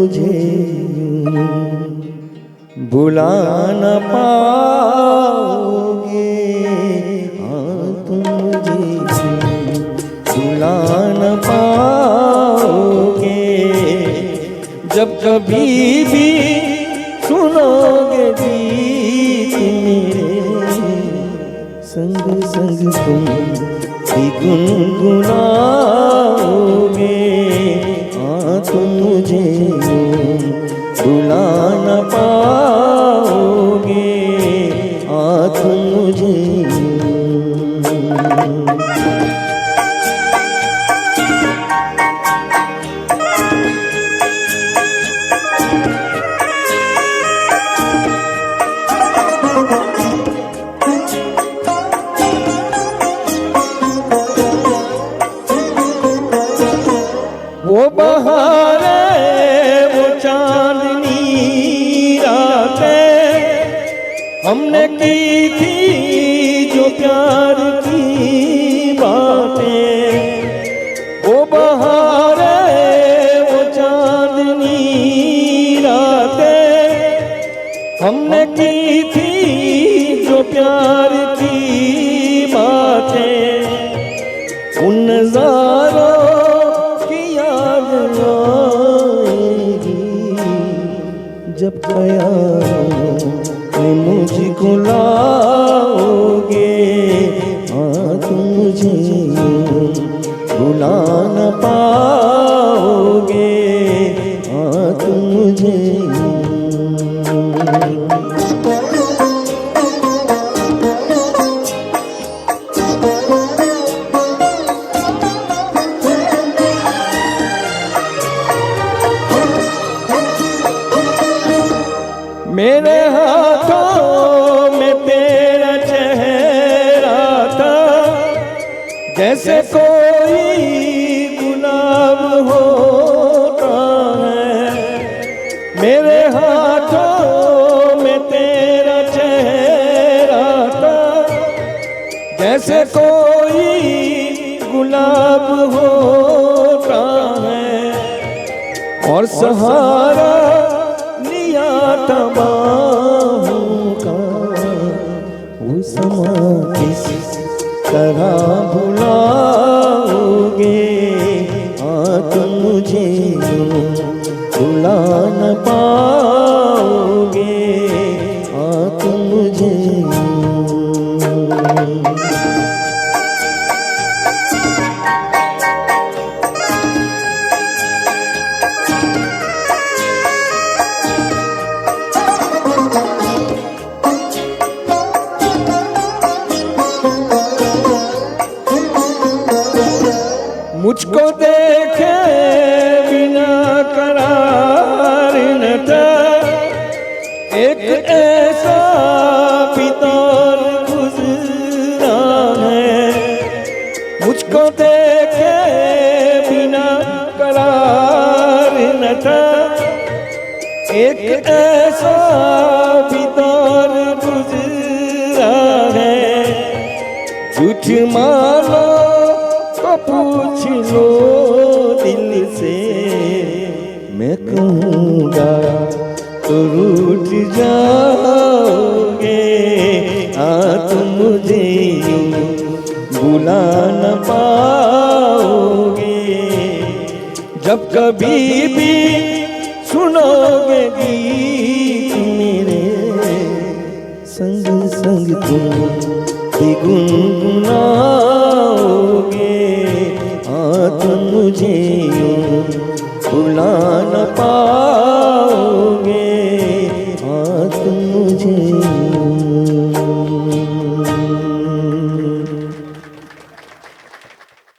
मुझे बुला न पाओगे, हाँ तुम मुझे बुला न पाओगे। जब कभी भी सुनोगे गीत मेरे, संग संग तुम भी गुनगुनाओगे। हाँ तुम मुझे बुला न पाओगे, हाँ तुम मुझे। वो बहारें, वो चांदनी रातें हमने की थी जो प्यार की बातें। वो बहारें, वो चांदनी रातें हमने की थी जो प्यार की बातें। उन नज़ारों जब ख्यालों में मुझको लाओगे, हाँ तुम मुझे भुला न पाओगे, हाँ तुम मुझे। मेरे हाथों में तेरा चेहरा था, जैसे कोई गुलाब होता है। मेरे हाथों में तेरा चेहरा था, जैसे कोई गुलाब होता है। और सहारा तबाहों का वो समा किस तरह भुलाओगे, हाँ तुम मुझे भुला न पाओगे, हाँ तुम मुझे। मुझको देखे बिना करार न था, एक ऐसा भी दौर गुज़रा है। मुझको देखे बिना करार न था, एक ऐसा भी दौर गुज़रा है। झूठ मानो तो पूछ लो दिल से, मैं कहूँगा तो रूठ जाओगे। हाँ तुम मुझे बुला न पाओगे। जब कभी भी सुनोगे गीत मेरे, संग संग तुम भी गुनगुनाओगे। हाँ तुम मुझे भुला न पाओगे, हाँ तुम मुझे।